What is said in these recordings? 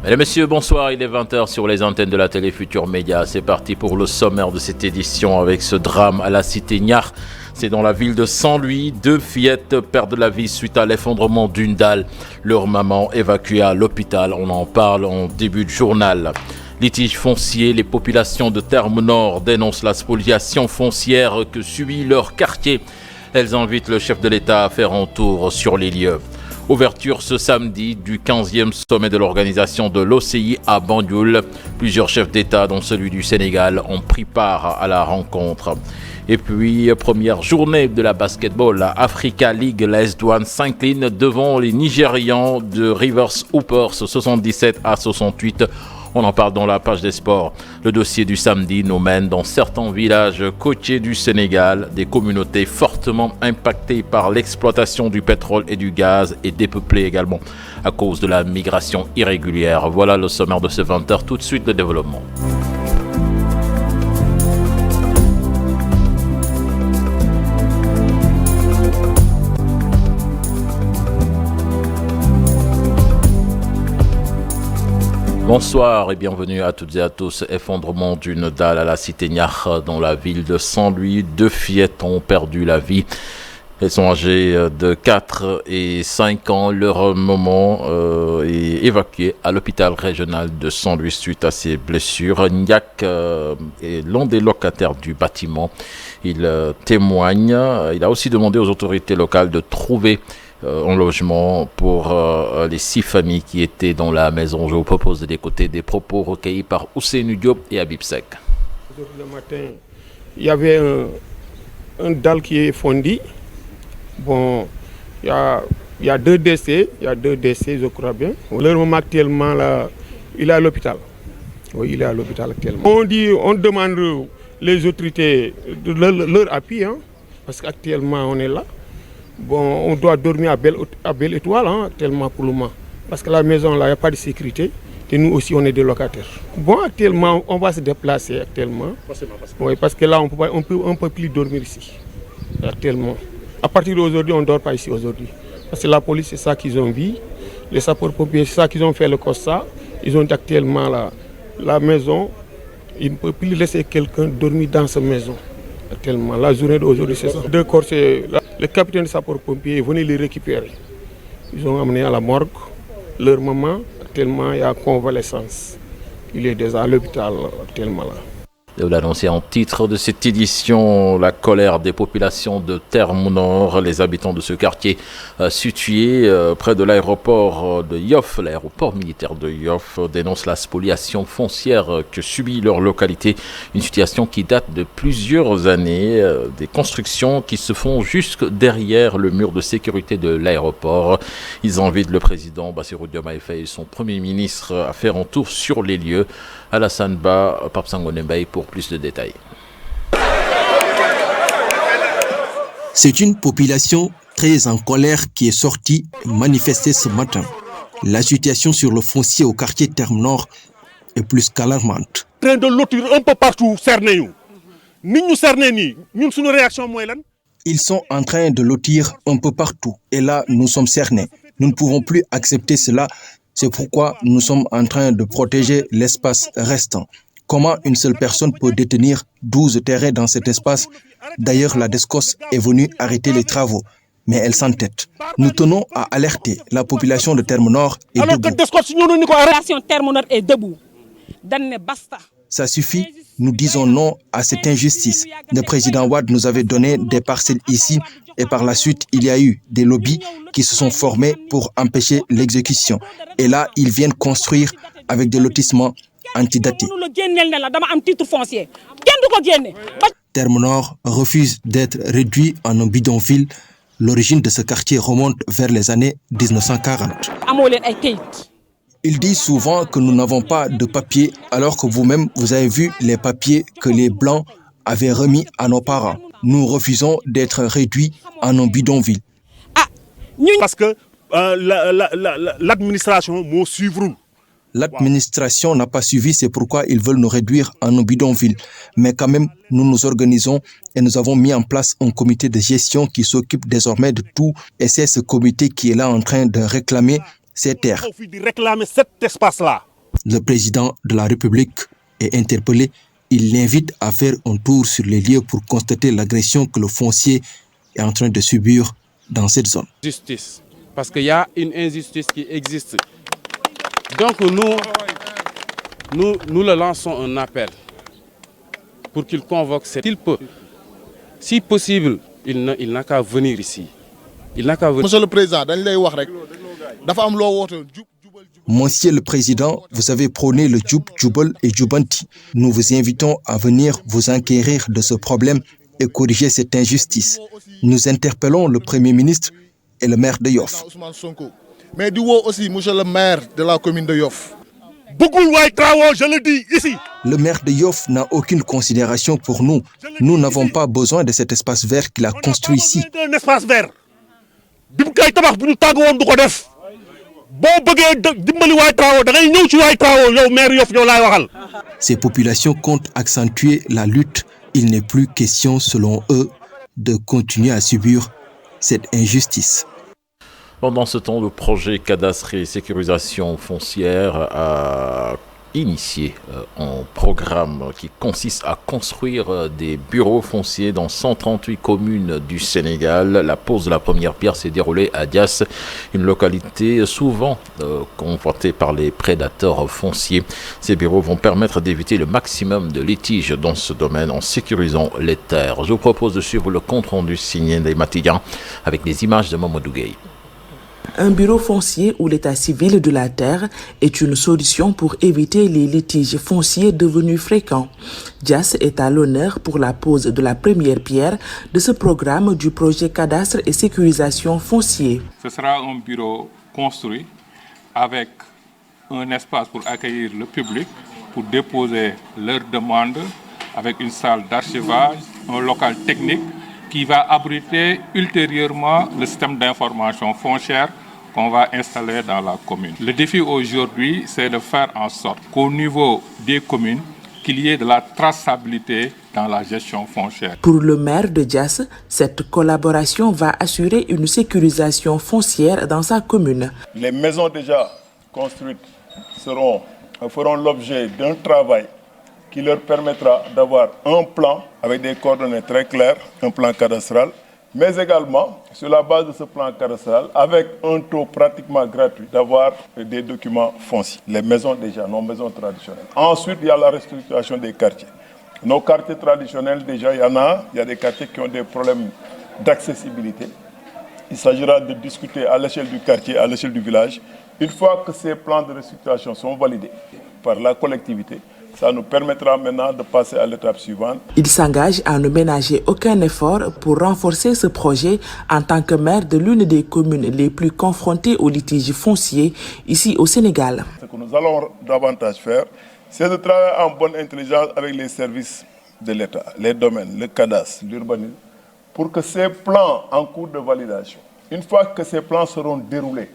Mesdames et messieurs, bonsoir, il est 20h sur les antennes de la télé Futur Média. C'est parti pour le sommaire de cette édition avec ce drame à la cité Niar. C'est dans la ville de Saint-Louis. 2 fillettes perdent la vie suite à l'effondrement d'une dalle. Leur maman évacuée à l'hôpital. On en parle en début de journal. Litige foncier, les populations de Terme Nord dénoncent la spoliation foncière que subit leur quartier. Elles invitent le chef de l'État à faire un tour sur les lieux. Ouverture ce samedi du 15e sommet de l'organisation de l'OCI à Banjul. Plusieurs chefs d'État, dont celui du Sénégal, ont pris part à la rencontre. Et puis, première journée de la basketball, la Africa League, la S-Douane s'incline devant les Nigérians de Rivers Hoopers 77-68. On en parle dans la page des sports. Le dossier du samedi nous mène dans certains villages côtiers du Sénégal, des communautés fortement impactées par l'exploitation du pétrole et du gaz et dépeuplées également à cause de la migration irrégulière. Voilà le sommaire de ce 20h. Tout de suite, le développement. Bonsoir et bienvenue à toutes et à tous. Effondrement d'une dalle à la cité Niar dans la ville de Saint-Louis. 2 fillettes ont perdu la vie. Elles sont âgées de 4 et 5 ans. Leur maman est évacuée à l'hôpital régional de Saint-Louis suite à ses blessures. Ndiak est l'un des locataires du bâtiment. Il témoigne. Il a aussi demandé aux autorités locales de trouver un logement pour les 6 familles qui étaient dans la maison. Je vous propose d'écouter des propos recueillis par Ousseynou Diop et Habib Sek. Aujourd'hui le matin, il y avait un dalle qui est fondu. Bon, il y a 2 décès, je crois bien. Leur maman actuellement là, il est à l'hôpital. Oui, il est à l'hôpital actuellement. On demande les autorités de leur appui, hein, parce qu'actuellement on est là. Bon, on doit dormir à Belle Étoile actuellement pour le moment. Parce que la maison, là, il n'y a pas de sécurité. Et nous aussi, on est des locataires. Bon, actuellement, on va se déplacer actuellement. Oui, parce que là, on peut plus dormir ici. Actuellement. À partir d'aujourd'hui, on ne dort pas ici aujourd'hui. Parce que la police, c'est ça qu'ils ont vu. Les sapeurs-pompiers, c'est ça qu'ils ont fait le constat. Ils ont dit actuellement la maison, ils ne peuvent plus laisser quelqu'un dormir dans cette maison. Actuellement, la journée d'aujourd'hui, c'est ça. 2 corps, c'est le capitaine de sapeurs-pompiers est venu les récupérer. Ils ont amené à la morgue. Leur maman, actuellement, est en convalescence. Il est déjà à l'hôpital actuellement là. Je vous l'annoncer en titre de cette édition, la colère des populations de Terme Nord. Les habitants de ce quartier situé près de l'aéroport de Yoff, l'aéroport militaire de Yoff, dénoncent la spoliation foncière que subit leur localité. Une situation qui date de plusieurs années, des constructions qui se font jusque derrière le mur de sécurité de l'aéroport. Ils invitent le président Bassirou Diomaye Faye et son premier ministre à faire un tour sur les lieux. Alassane Ba, Pape Sangoné Mbaye pour plus de détails. C'est une population très en colère qui est sortie manifester ce matin. La situation sur le foncier au quartier Terme Nord est plus qu'alarmante. En train de lotir un peu partout, Ils sont en train de lotir un peu partout et là nous sommes cernés. Nous ne pouvons plus accepter cela. C'est pourquoi nous sommes en train de protéger l'espace restant. Comment une seule personne peut détenir 12 terrains dans cet espace? D'ailleurs, la DSCOS est venue arrêter les travaux, mais elle s'entête. Nous tenons à alerter la population de Terme Nord est debout. Ça suffit, nous disons non à cette injustice. Le président Wade nous avait donné des parcelles ici et par la suite, il y a eu des lobbies qui se sont formés pour empêcher l'exécution. Et là, ils viennent construire avec des lotissements antidatés. Terme Nord refuse d'être réduit en un bidonville. L'origine de ce quartier remonte vers les années 1940. Ils disent souvent que nous n'avons pas de papiers, alors que vous-même, vous avez vu les papiers que les Blancs avaient remis à nos parents. Nous refusons d'être réduits en un bidonville. Parce que l'administration m'a suivi. L'administration n'a pas suivi, c'est pourquoi ils veulent nous réduire en un bidonville. Mais quand même, nous nous organisons et nous avons mis en place un comité de gestion qui s'occupe désormais de tout. Et c'est ce comité qui est là en train de réclamer ces terres. Il faut réclamer cet espace-là. Le président de la République est interpellé. Il l'invite à faire un tour sur les lieux pour constater l'agression que le foncier est en train de subir dans cette zone. Justice, parce qu'il y a une injustice qui existe. Donc nous le lançons un appel pour qu'il convoque s'il peut. Si possible, il n'a qu'à venir ici. Il n'a qu'à venir. Monsieur le Président, Monsieur le Président, vous avez prôné le Djoub, Djoubal et Djoubanti. Nous vous invitons à venir vous enquérir de ce problème et corriger cette injustice. Nous interpellons le Premier ministre et le maire de Yoff. Mais du aussi monsieur le maire de la commune de Yoff. Je le dis ici. Le maire de Yoff n'a aucune considération pour nous. Nous n'avons pas besoin de cet espace vert qu'il a construit ici. Un espace vert. Ces populations comptent accentuer la lutte. Il n'est plus question, selon eux, de continuer à subir cette injustice. Pendant ce temps, le projet cadastre et sécurisation foncière a initié un programme qui consiste à construire des bureaux fonciers dans 138 communes du Sénégal. La pose de la première pierre s'est déroulée à Diass, une localité souvent confrontée par les prédateurs fonciers. Ces bureaux vont permettre d'éviter le maximum de litiges dans ce domaine en sécurisant les terres. Je vous propose de suivre le compte-rendu signé des Matillan avec des images de Mamadou Gueye. Un bureau foncier ou l'état civil de la terre est une solution pour éviter les litiges fonciers devenus fréquents. Diass est à l'honneur pour la pose de la première pierre de ce programme du projet cadastre et sécurisation foncier. Ce sera un bureau construit avec un espace pour accueillir le public, pour déposer leurs demandes, avec une salle d'archivage, un local technique qui va abriter ultérieurement le système d'information foncière qu'on va installer dans la commune. Le défi aujourd'hui, c'est de faire en sorte qu'au niveau des communes, qu'il y ait de la traçabilité dans la gestion foncière. Pour le maire de Diass, cette collaboration va assurer une sécurisation foncière dans sa commune. Les maisons déjà construites feront l'objet d'un travail qui leur permettra d'avoir un plan avec des coordonnées très claires, un plan cadastral, mais également, sur la base de ce plan cadastral, avec un taux pratiquement gratuit, d'avoir des documents fonciers. Les maisons déjà, nos maisons traditionnelles. Ensuite, il y a la restructuration des quartiers. Nos quartiers traditionnels, déjà, il y a des quartiers qui ont des problèmes d'accessibilité. Il s'agira de discuter à l'échelle du quartier, à l'échelle du village. Une fois que ces plans de restructuration sont validés par la collectivité, ça nous permettra maintenant de passer à l'étape suivante. Il s'engage à ne ménager aucun effort pour renforcer ce projet en tant que maire de l'une des communes les plus confrontées aux litiges fonciers ici au Sénégal. Ce que nous allons davantage faire, c'est de travailler en bonne intelligence avec les services de l'État, les domaines, le cadastre, l'urbanisme, pour que ces plans en cours de validation, une fois que ces plans seront déroulés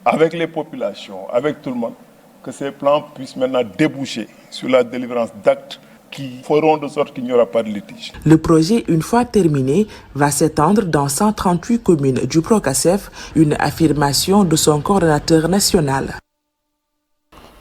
avec les populations, avec tout le monde, que ces plans puissent maintenant déboucher sur la délivrance d'actes qui feront de sorte qu'il n'y aura pas de litige. Le projet, une fois terminé, va s'étendre dans 138 communes du PROCASEF, une affirmation de son coordonnateur national.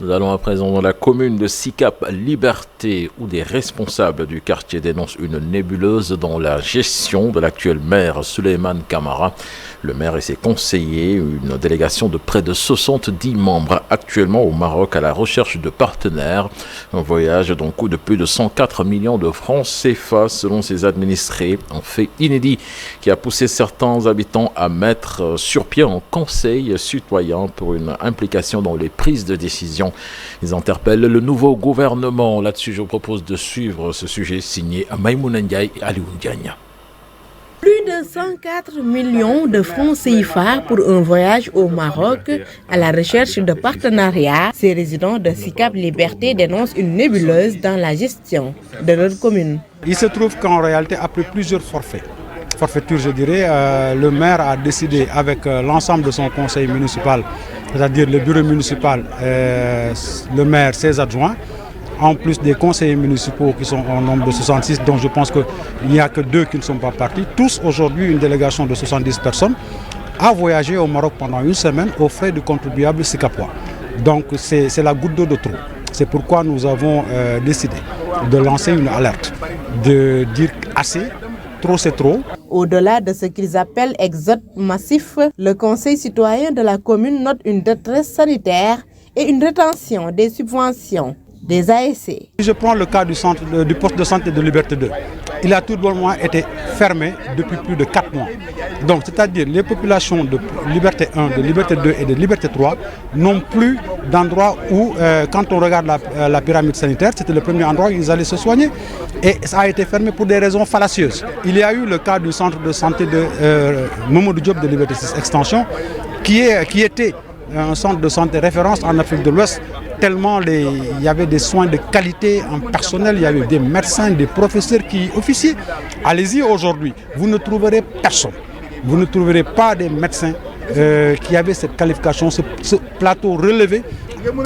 Nous allons à présent dans la commune de Sicap Liberté où des responsables du quartier dénoncent une nébuleuse dans la gestion de l'actuel maire Souleymane Camara. Le maire et ses conseillers, une délégation de près de 70 membres actuellement au Maroc à la recherche de partenaires. Un voyage d'un coût de plus de 104 millions de francs CFA selon ses administrés. Un fait inédit qui a poussé certains habitants à mettre sur pied un conseil citoyen pour une implication dans les prises de décision. Ils interpellent le nouveau gouvernement. Là-dessus, je vous propose de suivre ce sujet signé à Maïmouna Ndiaye et Aliou Ndiaye. Plus de 104 millions de francs CFA pour un voyage au Maroc à la recherche de partenariats. Ces résidents de Sicap Liberté dénoncent une nébuleuse dans la gestion de leur commune. Il se trouve qu'en réalité, après plusieurs forfaitures, je dirais, le maire a décidé avec l'ensemble de son conseil municipal, c'est-à-dire le bureau municipal, le maire, ses adjoints, en plus des conseillers municipaux qui sont au nombre de 66, dont je pense qu'il n'y a que 2 qui ne sont pas partis, tous aujourd'hui une délégation de 70 personnes, a voyagé au Maroc pendant une semaine aux frais du contribuable sicapois. Donc c'est la goutte d'eau de trop. C'est pourquoi nous avons décidé de lancer une alerte, de dire assez, trop c'est trop. Au-delà de ce qu'ils appellent exode massif, le Conseil citoyen de la commune note une détresse sanitaire et une rétention des subventions des ASC. Je prends le cas du poste de santé de Liberté 2. Il a tout bonnement été fermé depuis plus de 4 mois. Donc, c'est-à-dire les populations de Liberté 1, de Liberté 2 et de Liberté 3 n'ont plus d'endroit où, quand on regarde la pyramide sanitaire, c'était le premier endroit où ils allaient se soigner. Et ça a été fermé pour des raisons fallacieuses. Il y a eu le cas du centre de santé de Mamadou Diop de Liberté 6 Extension, qui était un centre de santé référence en Afrique de l'Ouest, tellement il y avait des soins de qualité en personnel, il y avait des médecins, des professeurs qui officiaient. Allez-y aujourd'hui, vous ne trouverez personne. Vous ne trouverez pas des médecins qui avaient cette qualification, ce plateau relevé.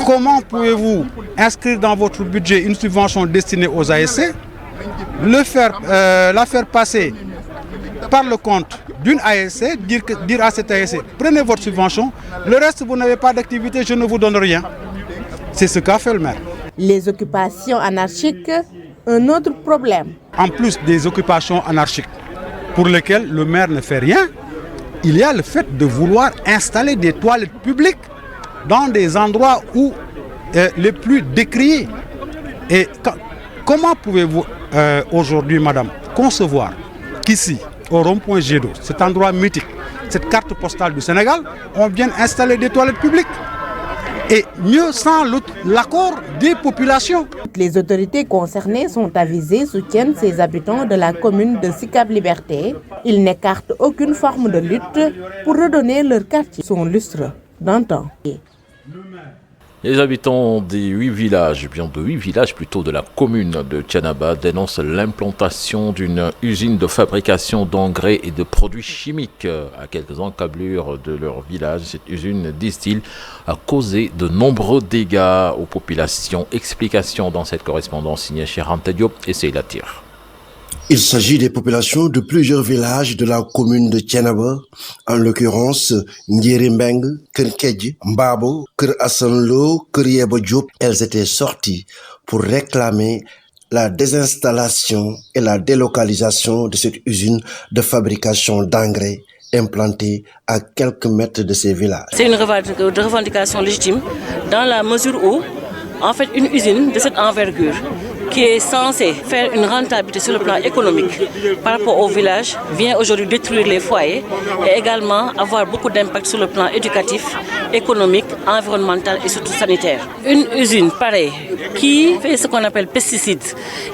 Comment pouvez-vous inscrire dans votre budget une subvention destinée aux ASC, la faire passer par le compte d'une ASC, dire à cette ASC, prenez votre subvention, le reste vous n'avez pas d'activité, je ne vous donne rien. C'est ce qu'a fait le maire. Les occupations anarchiques, un autre problème. En plus des occupations anarchiques pour lesquelles le maire ne fait rien, il y a le fait de vouloir installer des toilettes publiques dans des endroits où les plus décriés. Et comment pouvez-vous aujourd'hui, madame, concevoir qu'ici, au rond-point Jet d'eau, cet endroit mythique, cette carte postale du Sénégal, on vient installer des toilettes publiques? Et mieux sans l'accord des populations. Les autorités concernées sont avisées, soutiennent ces habitants de la commune de Sicap Liberté. Ils n'écartent aucune forme de lutte pour redonner leur quartier son lustre d'antan. Les habitants des 8 villages, de la commune de Thiénaba dénoncent l'implantation d'une usine de fabrication d'engrais et de produits chimiques à quelques encablures de leur village. Cette usine, disent-ils, a causé de nombreux dégâts aux populations. Explication dans cette correspondance signée chez Anta Diop et Seyla Tir. Il s'agit des populations de plusieurs villages de la commune de Thiénaba, en l'occurrence Ndiérimbeng, Kerkedj, Mbabo, Ker Assanlo, Ker Yeba Diop. Elles étaient sorties pour réclamer la désinstallation et la délocalisation de cette usine de fabrication d'engrais implantée à quelques mètres de ces villages. C'est une revendication légitime dans la mesure où, en fait, une usine de cette envergure qui est censée faire une rentabilité sur le plan économique par rapport au village, vient aujourd'hui détruire les foyers et également avoir beaucoup d'impact sur le plan éducatif, économique, environnemental et surtout sanitaire. Une usine pareille qui fait ce qu'on appelle pesticides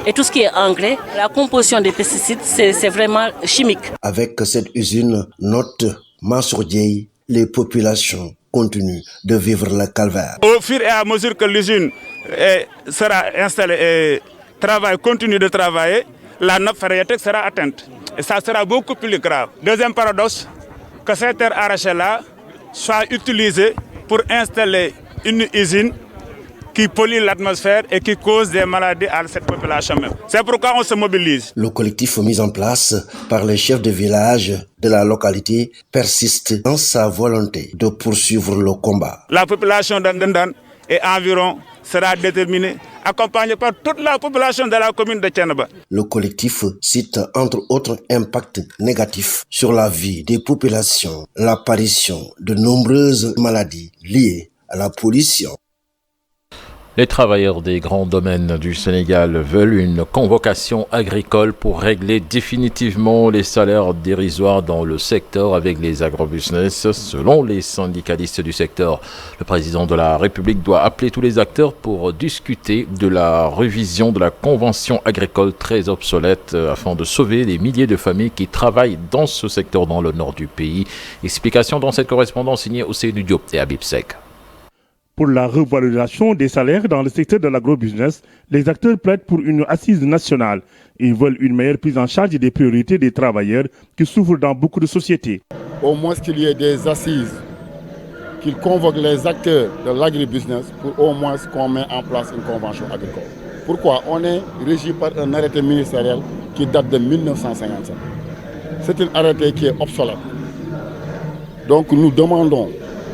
et tout ce qui est engrais, la composition des pesticides, c'est vraiment chimique. Avec cette usine, note Mansour Dieye, les populations continuent de vivre le calvaire. Au fur et à mesure que l'usine sera installée et continue de travailler, la nappe phréatique sera atteinte. Et ça sera beaucoup plus grave. Deuxième paradoxe, que cette terre arrachée là soit utilisée pour installer une usine qui pollue l'atmosphère et qui cause des maladies à cette population même. C'est pourquoi on se mobilise. Le collectif mis en place par les chefs de village de la localité persiste dans sa volonté de poursuivre le combat. La population d'Andandan et environ sera déterminée, accompagnée par toute la population de la commune de Thiénaba. Le collectif cite entre autres impacts négatifs sur la vie des populations, l'apparition de nombreuses maladies liées à la pollution. Les travailleurs des grands domaines du Sénégal veulent une convocation agricole pour régler définitivement les salaires dérisoires dans le secteur avec les agrobusiness. Selon les syndicalistes du secteur, le président de la République doit appeler tous les acteurs pour discuter de la révision de la convention agricole très obsolète afin de sauver les milliers de familles qui travaillent dans ce secteur dans le nord du pays. Explication dans cette correspondance signée Ousseynou Diop et Habib Sek. Pour la revalorisation des salaires dans le secteur de l'agrobusiness, les acteurs plaident pour une assise nationale. Ils veulent une meilleure prise en charge des priorités des travailleurs qui souffrent dans beaucoup de sociétés. Au moins qu'il y ait des assises, qu'ils convoquent les acteurs de l'agribusiness pour au moins qu'on mette en place une convention agricole. Pourquoi? On est régi par un arrêté ministériel qui date de 1957. C'est un arrêté qui est obsolète. Donc nous demandons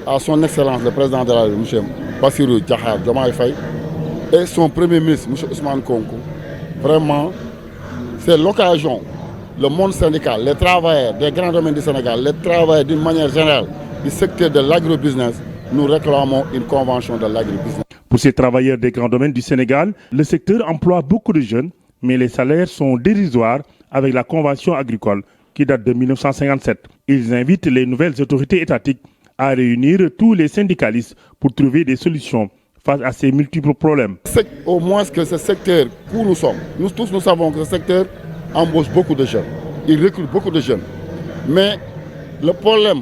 à son Excellence le Président de la République, M. Bassirou Diakhar Diomaye Faye et son premier ministre, M. Ousmane Sonko. Vraiment, c'est l'occasion, le monde syndical, les travailleurs des grands domaines du Sénégal, les travailleurs d'une manière générale du secteur de l'agrobusiness, nous réclamons une convention de l'agrobusiness. Pour ces travailleurs des grands domaines du Sénégal, le secteur emploie beaucoup de jeunes, mais les salaires sont dérisoires avec la convention agricole qui date de 1957. Ils invitent les nouvelles autorités étatiques à réunir tous les syndicalistes pour trouver des solutions face à ces multiples problèmes. Au moins que ce secteur où nous sommes, nous tous nous savons que ce secteur embauche beaucoup de jeunes. Il recrute beaucoup de jeunes. Mais le problème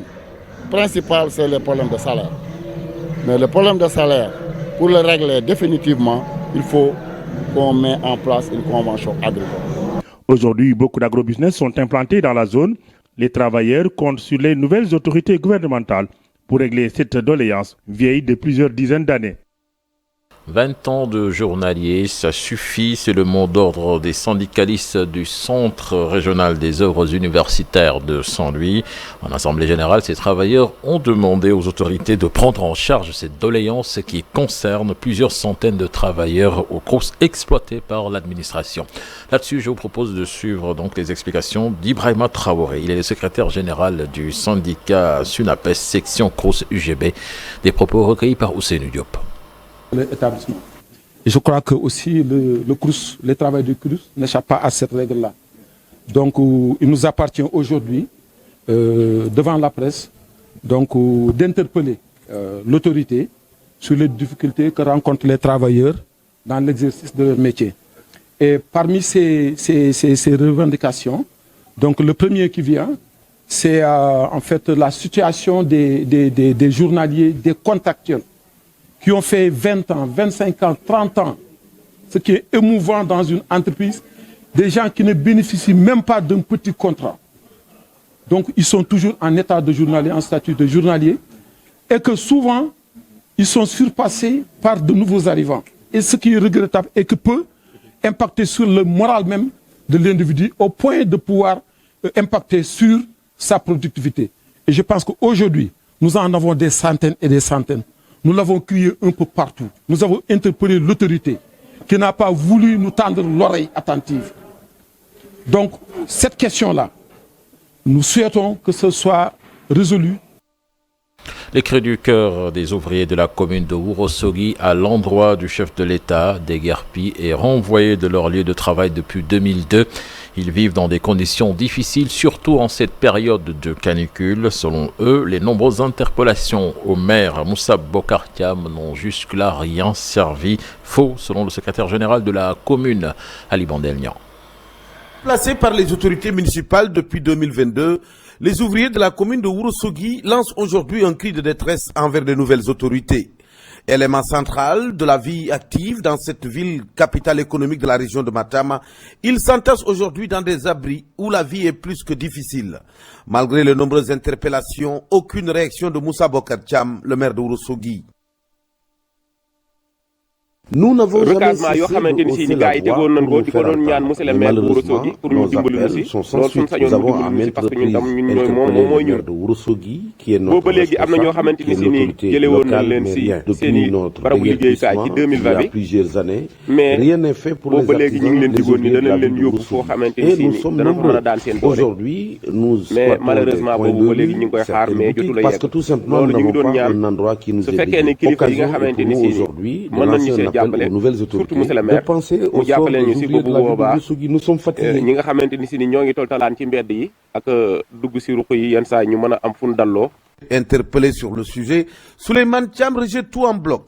principal, c'est le problème de salaire. Mais le problème de salaire, pour le régler définitivement, il faut qu'on mette en place une convention agricole. Aujourd'hui, beaucoup d'agrobusiness sont implantés dans la zone. Les travailleurs comptent sur les nouvelles autorités gouvernementales pour régler cette doléance vieille de plusieurs dizaines d'années. 20 ans de journalier, ça suffit, c'est le mot d'ordre des syndicalistes du Centre régional des œuvres universitaires de Saint-Louis. En assemblée générale, ces travailleurs ont demandé aux autorités de prendre en charge cette doléance qui concerne plusieurs centaines de travailleurs au CROUS exploités par l'administration. Là-dessus, je vous propose de suivre donc les explications d'Ibrahima Traoré. Il est le secrétaire général du syndicat SUNAPES, section CROUS UGB. Des propos recueillis par Ousseynou Diop. L'établissement. Et je crois que aussi le CROUS, le travail du CROUS n'échappe pas à cette règle-là. Donc il nous appartient aujourd'hui, devant la presse, d'interpeller l'autorité sur les difficultés que rencontrent les travailleurs dans l'exercice de leur métier. Et parmi ces revendications, donc le premier qui vient, c'est en fait la situation des journaliers, des contractuels, qui ont fait 20 ans, 25 ans, 30 ans, ce qui est émouvant dans une entreprise, des gens qui ne bénéficient même pas d'un petit contrat. Donc ils sont toujours en état de journalier, en statut de journalier, et que souvent, ils sont surpassés par de nouveaux arrivants. Et ce qui est regrettable et que peut impacter sur le moral même de l'individu, au point de pouvoir impacter sur sa productivité. Et je pense qu'aujourd'hui, nous en avons des centaines et des centaines. Nous l'avons crié un peu partout. Nous avons interpellé l'autorité qui n'a pas voulu nous tendre l'oreille attentive. Donc, cette question-là, nous souhaitons que ce soit résolu. Les cris du cœur des ouvriers de la commune de Ourossogui à l'endroit du chef de l'État, déguerpis et renvoyés de leur lieu de travail depuis 2002. Ils vivent dans des conditions difficiles, surtout en cette période de canicule. Selon eux, les nombreuses interpellations au maire Moussa Bokar Thiam n'ont jusque-là rien servi. Faux, selon le secrétaire général de la commune, Ali Bandelnian. Placés par les autorités municipales depuis 2022, les ouvriers de la commune de Ourossogui lancent aujourd'hui un cri de détresse envers les nouvelles autorités. Élément central de la vie active dans cette ville capitale économique de la région de Matam, ils s'entassent aujourd'hui dans des abris où la vie est plus que difficile. Malgré les nombreuses interpellations, aucune réaction de Moussa Bokar Thiam, le maire de Ourossogui. Nous n'avons jamais cessé de la voix pour nous faire entendre. Mais malheureusement, nos appels sont sans suite. Nous avons à maintes reprises interpellé le maire de Ourossogui, qui est notre responsable, qui est l'autorité locale, mais rien. Depuis notre déguerpissement, il y a plusieurs années, rien n'est fait pour les artisans, les ouvriers de la ville de Ourossogui. Et nous sommes nombreux. Aujourd'hui, nous squattons des points de vue, certaines boutiques, parce que tout simplement, nous n'avons pas un endroit qui nous est dédié. Occasion pour nous aujourd'hui de lancer un appel aux nouvelles autorités de penser au sort des ouvriers de la ville de Ourossogui. Nous sommes fatigués. Interpellé sur le sujet, Souleymane Thiam rejette tout en bloc.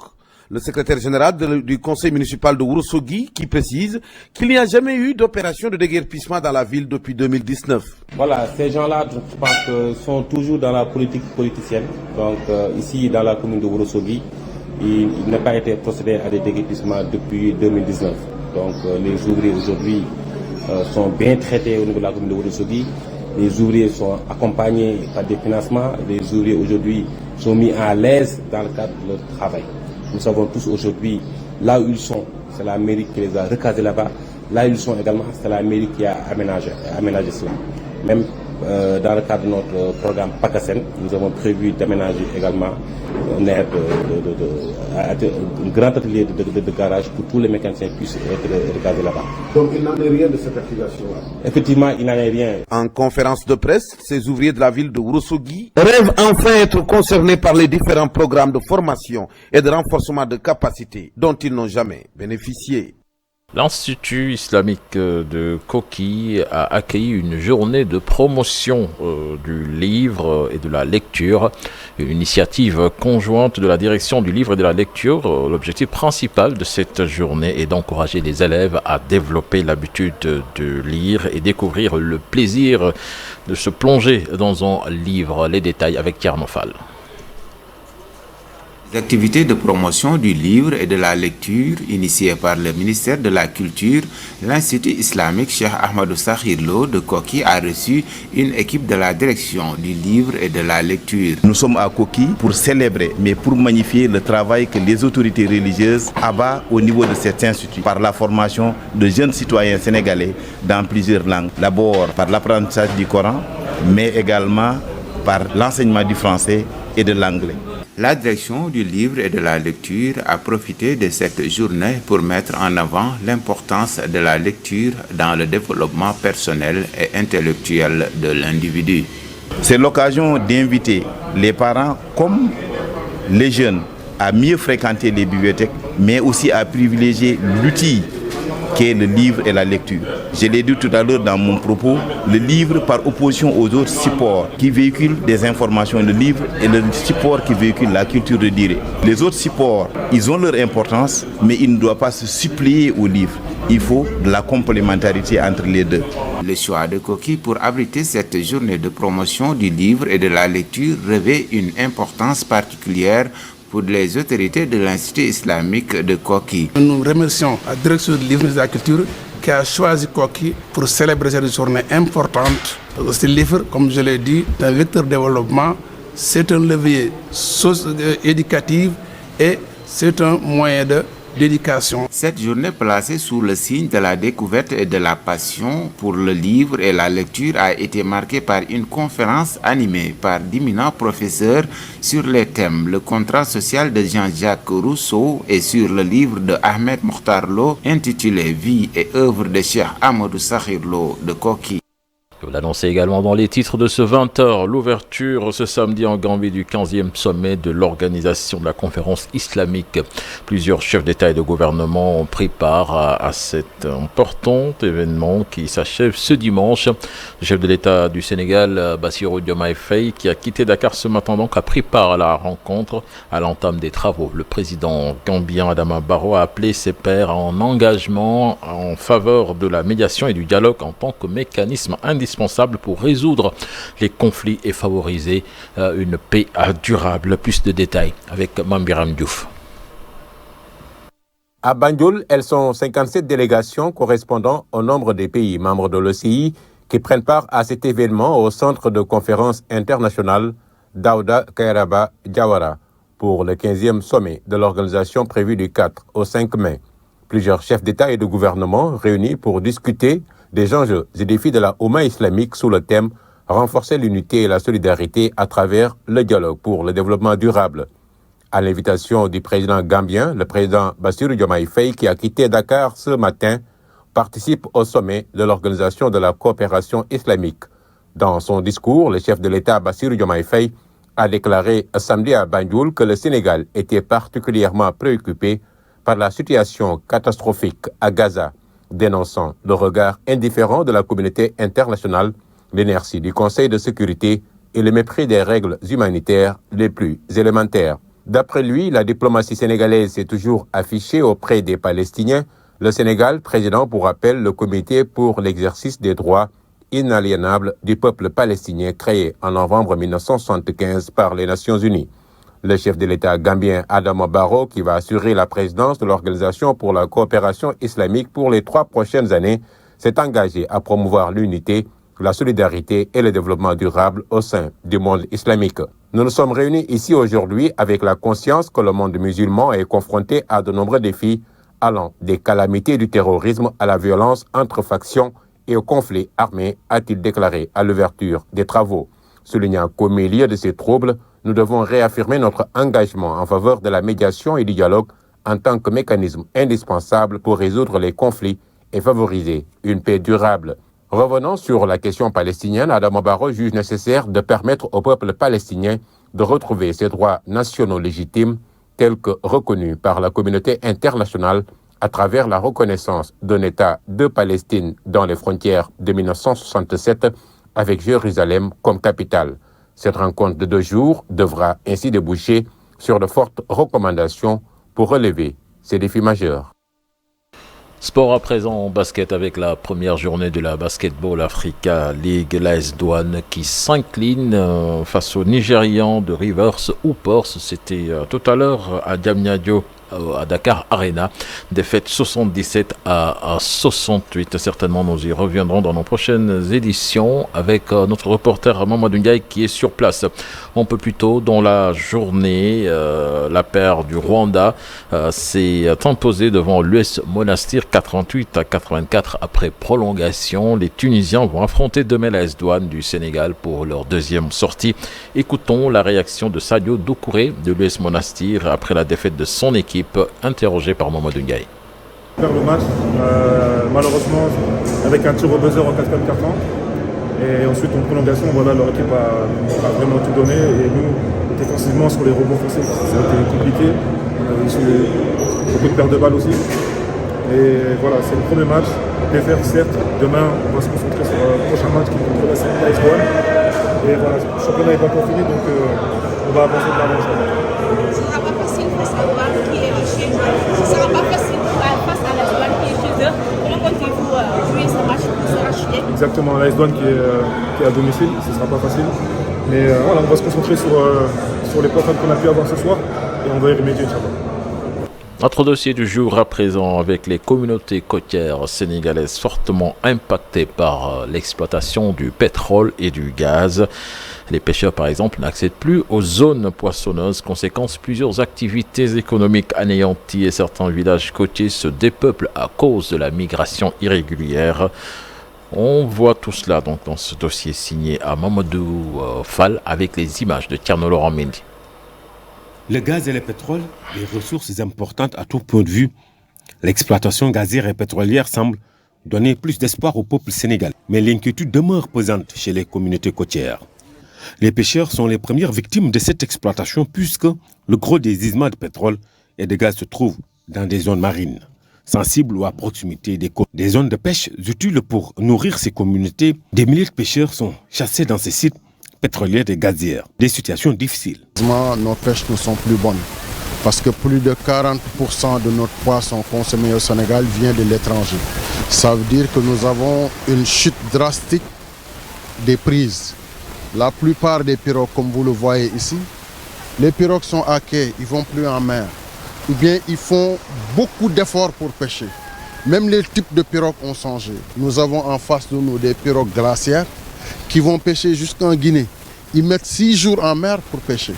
Le secrétaire général du conseil municipal de Ourossogui qui précise qu'il n'y a jamais eu d'opération de déguerpissement dans la ville depuis 2019. Voilà, ces gens-là, je pense que sont toujours dans la politique politicienne. Donc ici, dans la commune de Ourossogui, il n'a pas été procédé à des déguerpissements depuis 2019. Donc les ouvriers aujourd'hui sont bien traités au niveau de la commune de Ourossogui. Les ouvriers sont accompagnés par des financements. Les ouvriers aujourd'hui sont mis à l'aise dans le cadre de leur travail. Nous savons tous aujourd'hui, là où ils sont, c'est la mairie qui les a recasés là-bas. Là où ils sont également, c'est la mairie qui a aménagé cela. Même dans le cadre de notre programme PACASEN, nous avons prévu d'aménager également un grand atelier de garage pour que tous les mécaniciens puissent être gazés là-bas. Donc il n'en est rien de cette activation-là? Effectivement, il n'en est rien. En conférence de presse, ces ouvriers de la ville de Ourossogui rêvent enfin être concernés par les différents programmes de formation et de renforcement de capacités dont ils n'ont jamais bénéficié. L'Institut islamique de Koki a accueilli une journée de promotion du livre et de la lecture, une initiative conjointe de la direction du livre et de la lecture. L'objectif principal de cette journée est d'encourager les élèves à développer l'habitude de lire et découvrir le plaisir de se plonger dans un livre. Les détails avec Tierno Fall. Les activités de promotion du livre et de la lecture initiées par le ministère de la Culture, l'Institut islamique Cheikh Ahmadou Sakhir Lo de Koki a reçu une équipe de la direction du livre et de la lecture. Nous sommes à Koki pour célébrer, mais pour magnifier le travail que les autorités religieuses abattent au niveau de cet institut par la formation de jeunes citoyens sénégalais dans plusieurs langues. D'abord par l'apprentissage du Coran, mais également par l'enseignement du français et de l'anglais. La direction du livre et de la lecture a profité de cette journée pour mettre en avant l'importance de la lecture dans le développement personnel et intellectuel de l'individu. C'est l'occasion d'inviter les parents comme les jeunes à mieux fréquenter les bibliothèques, mais aussi à privilégier l'outil qu'est le livre et la lecture. Je l'ai dit tout à l'heure dans mon propos, le livre par opposition aux autres supports qui véhiculent des informations, le livre est le support qui véhicule la culture de dire. Les autres supports, ils ont leur importance, mais ils ne doivent pas se suppléer au livre. Il faut de la complémentarité entre les deux. Le choix de Koki pour abriter cette journée de promotion du livre et de la lecture revêt une importance particulière pour les autorités de l'Institut islamique de Koki. Nous remercions la direction du livre et de la culture qui a choisi Koki pour célébrer cette journée importante. Ce livre, comme je l'ai dit, est un vecteur de développement, c'est un levier éducatif et c'est un moyen de d'éducation. Cette journée placée sous le signe de la découverte et de la passion pour le livre et la lecture a été marquée par une conférence animée par d'éminents professeurs sur les thèmes le contrat social de Jean-Jacques Rousseau et sur le livre de Ahmed Mokhtar Lo intitulé Vie et œuvre de Cheikh Ahmadou Sakhir Lo de Koki. Vous l'annoncez également dans les titres de ce 20h, l'ouverture ce samedi en Gambie du 15e sommet de l'organisation de la conférence islamique. Plusieurs chefs d'État et de gouvernement ont pris part à cet important événement qui s'achève ce dimanche. Le chef de l'État du Sénégal, Bassirou Diomaye Faye, qui a quitté Dakar ce matin donc, a pris part à la rencontre à l'entame des travaux. Le président gambien Adama Barrow a appelé ses pairs en engagement en faveur de la médiation et du dialogue en tant que mécanisme indispensable pour résoudre les conflits et favoriser une paix durable. Plus de détails avec Mambiram Diouf. À Banjul, elles sont 57 délégations correspondant au nombre des pays membres de l'OCI qui prennent part à cet événement au centre de conférence internationale Daouda Kairaba Diawara pour le 15e sommet de l'organisation prévu du 4 au 5 mai. Plusieurs chefs d'État et de gouvernement réunis pour discuter des enjeux et défis de la Oumma islamique sous le thème « Renforcer l'unité et la solidarité à travers le dialogue pour le développement durable ». À l'invitation du président gambien, le président Bassirou Diomaye Faye, qui a quitté Dakar ce matin, participe au sommet de l'Organisation de la coopération islamique. Dans son discours, le chef de l'État Bassirou Diomaye Faye a déclaré samedi à Banjul que le Sénégal était particulièrement préoccupé par la situation catastrophique à Gaza, dénonçant le regard indifférent de la communauté internationale, l'inertie du Conseil de sécurité et le mépris des règles humanitaires les plus élémentaires. D'après lui, la diplomatie sénégalaise s'est toujours affichée auprès des Palestiniens. Le Sénégal, président pour rappel le Comité pour l'exercice des droits inaliénables du peuple palestinien créé en novembre 1975 par les Nations Unies. Le chef de l'État gambien Adama Barrow, qui va assurer la présidence de l'Organisation pour la coopération islamique pour les 3 prochaines années, s'est engagé à promouvoir l'unité, la solidarité et le développement durable au sein du monde islamique. Nous nous sommes réunis ici aujourd'hui avec la conscience que le monde musulman est confronté à de nombreux défis allant des calamités du terrorisme à la violence entre factions et au conflit armé, a-t-il déclaré à l'ouverture des travaux. Soulignant qu'au milieu de ces troubles, nous devons réaffirmer notre engagement en faveur de la médiation et du dialogue en tant que mécanisme indispensable pour résoudre les conflits et favoriser une paix durable. Revenant sur la question palestinienne, Adama Barrow juge nécessaire de permettre au peuple palestinien de retrouver ses droits nationaux légitimes tels que reconnus par la communauté internationale à travers la reconnaissance d'un État de Palestine dans les frontières de 1967 avec Jérusalem comme capitale. Cette rencontre de 2 jours devra ainsi déboucher sur de fortes recommandations pour relever ces défis majeurs. Sport à présent en basket avec la première journée de la Basketball Africa League, l'AS Douane qui s'incline face aux Nigérians de Rivers Hoopers. C'était tout à l'heure à Diamniadio, à Dakar Arena, défaite 77 à 68. Certainement nous y reviendrons dans nos prochaines éditions avec notre reporter Mamadou Ndiaye qui est sur place. Un peu plus tôt dans la journée, la paire du Rwanda s'est imposée devant l'US Monastir 88 à 84 après prolongation. Les Tunisiens vont affronter demain l'AS Douane du Sénégal pour leur deuxième sortie. Écoutons la réaction de Sadio Doucouré de l'US Monastir après la défaite de son équipe, interrogé par Mamadou Ndiaye. Faire le match, malheureusement avec un tir au buzzer en 4e quart-temps et ensuite en prolongation, voilà, leur équipe a vraiment tout donné et nous défensivement sur les rebonds forcés ça a été compliqué, on a eu beaucoup de pertes de balles aussi et voilà, c'est le premier match, défaire certes, demain on va se concentrer sur le prochain match qui est contre l'AS Douane et voilà, le championnat n'est pas encore fini donc on va avancer de l'avant. Ce sera pas facile face à Douane qui est chez eux. Ce sera pas facile face à la Douane qui est chez eux. Comment comptez-vous jouer ce match pour se racheter? Exactement, l'AS Douane qui est à domicile, ce sera pas facile. Mais voilà, on va se concentrer sur les points qu'on a pu avoir ce soir et on va y remédier, Inch'Allah. Notre dossier du jour à présent avec les communautés côtières sénégalaises fortement impactées par l'exploitation du pétrole et du gaz. Les pêcheurs, par exemple, n'accèdent plus aux zones poissonneuses. Conséquence, plusieurs activités économiques anéanties et certains villages côtiers se dépeuplent à cause de la migration irrégulière. On voit tout cela donc dans ce dossier signé à Mamadou Fall avec les images de Tierno Laurent Mendy. Le gaz et le pétrole, des ressources importantes à tout point de vue. L'exploitation gazière et pétrolière semble donner plus d'espoir au peuple sénégalais. Mais l'inquiétude demeure pesante chez les communautés côtières. Les pêcheurs sont les premières victimes de cette exploitation puisque le gros des gisements de pétrole et de gaz se trouvent dans des zones marines, sensibles ou à proximité des côtes. Des zones de pêche utiles pour nourrir ces communautés. Des milliers de pêcheurs sont chassés dans ces sites pétrolières et gazières. Des situations difficiles. Nos pêches ne sont plus bonnes parce que plus de 40% de notre poisson consommé au Sénégal vient de l'étranger. Ça veut dire que nous avons une chute drastique des prises. La plupart des pirogues, comme vous le voyez ici, les pirogues sont à quai, ils ne vont plus en mer. Ou bien ils font beaucoup d'efforts pour pêcher. Même les types de pirogues ont changé. Nous avons en face de nous des pirogues glaciaires qui vont pêcher jusqu'en Guinée. Ils mettent 6 jours en mer pour pêcher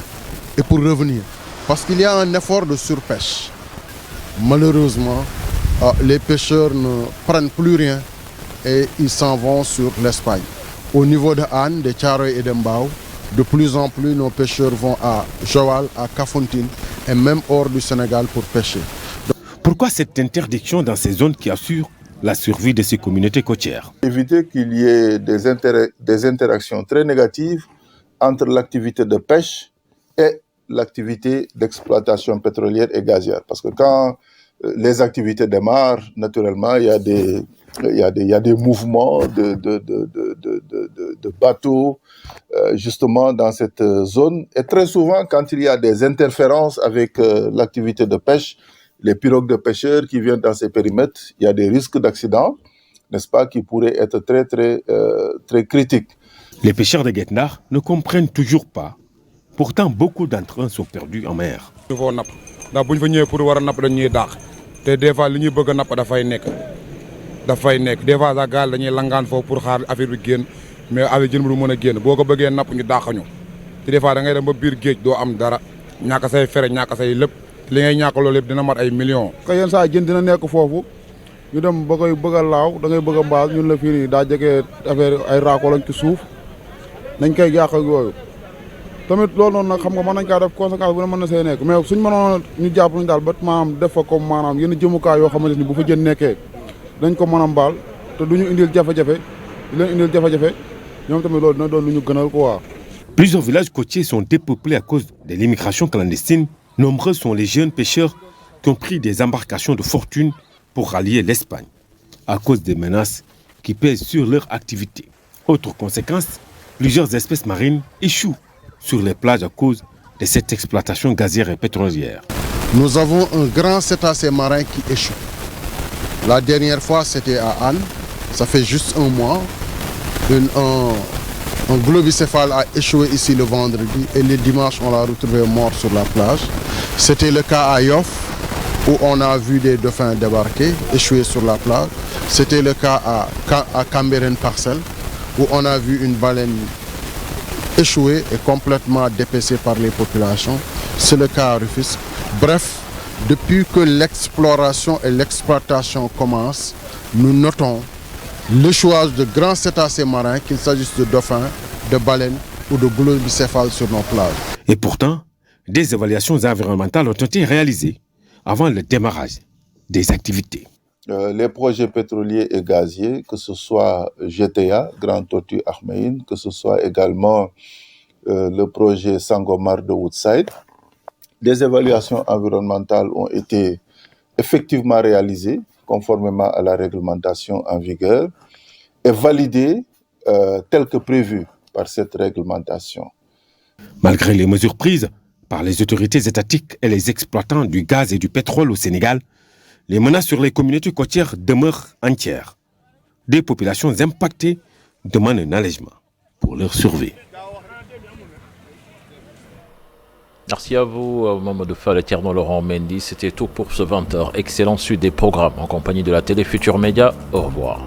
et pour revenir. Parce qu'il y a un effort de surpêche. Malheureusement, les pêcheurs ne prennent plus rien et ils s'en vont sur l'Espagne. Au niveau de Anne, de Thiaroye et de Mbao, de plus en plus nos pêcheurs vont à Joal, à Kafountine et même hors du Sénégal pour pêcher. Pourquoi cette interdiction dans ces zones qui assurent la survie de ces communautés côtières? Éviter qu'il y ait des interactions très négatives entre l'activité de pêche et l'activité d'exploitation pétrolière et gazière. Parce que quand les activités démarrent, naturellement, il y a des mouvements de bateaux justement dans cette zone. Et très souvent, quand il y a des interférences avec l'activité de pêche, les pirogues de pêcheurs qui viennent dans ces périmètres, il y a des risques d'accident, n'est-ce pas, qui pourraient être très critiques. Les pêcheurs de Guet-Ndar ne comprennent toujours pas. Pourtant, beaucoup d'entre eux sont perdus en mer. Des fois, li ñuy bëgg napp dafay nekk des fois sax gaal dañuy langaan foofu pour xaar affaire bi génn mais avec jën bu mën a génn boo ko bëggee napp ñu dàqañu te des fois da ngay dem ba biir géej doo am dara ñàkk say fere ñàkk say lépp li ngay ñàkk loolu lépp dina mat ay millions. que yenn saa jën dina nekk foofu ñu dem ba koy bëgg a laaw da ngay bëgg a mbaal ñun la fii nii daa jege affaire ay raako lañ ci suuf nañ koy yàq ak yooyu tamit loolu noonu nag xam nga mën nañ kaa def conséquence bu ne mën na see nekk mais suñ mënoon ñu jàpp ñu daal ba maanaam def fa comme maanaam yenn jëmukaay yoo xamante ni bu fa jën nekkee dañ ko mën a mbaal te du ñu indil jafe-jafe di leen indil jafe-jafe ñoom tamit loolu dina doon lu ñu gënal quoi. Plusieurs villages côtiers sont dépeuplés à cause de l'immigration clandestine. Nombreux sont les jeunes pêcheurs qui ont pris des embarcations de fortune pour rallier l'Espagne à cause des menaces qui pèsent sur leur activité. Autre conséquence, plusieurs espèces marines échouent sur les plages à cause de cette exploitation gazière et pétrolière. Nous avons un grand cétacé marin qui échoue. La dernière fois, c'était à Anne. Ça fait juste un mois. Un globicéphale a échoué ici le vendredi et le dimanche, on l'a retrouvé mort sur la plage. C'était le cas à Yoff, où on a vu des dauphins débarquer, échouer sur la plage. C'était le cas à Cambérène Parcelles, où on a vu une baleine échouer et complètement dépecée par les populations. C'est le cas à Rufisque. Bref, depuis que l'exploration et l'exploitation commencent, nous notons l'échouage de grands cétacés marins, qu'il s'agisse de dauphins, de baleines ou de globicéphales sur nos plages. Et pourtant, des évaluations environnementales ont été réalisées avant le démarrage des activités. Les projets pétroliers et gaziers, que ce soit GTA, Grand Tortue Ahmeyim, que ce soit également le projet Sangomar de Woodside, des évaluations environnementales ont été effectivement réalisées conformément à la réglementation en vigueur et validées telles que prévues par cette réglementation. Malgré les mesures prises par les autorités étatiques et les exploitants du gaz et du pétrole au Sénégal, les menaces sur les communautés côtières demeurent entières. Des populations impactées demandent un allègement pour leur survie. Merci à vous, Mamadou Fall et Tierno Laurent Mendy. C'était tout pour ce 20h. Excellente suite des programmes en compagnie de la Télé Futur Média. Au revoir.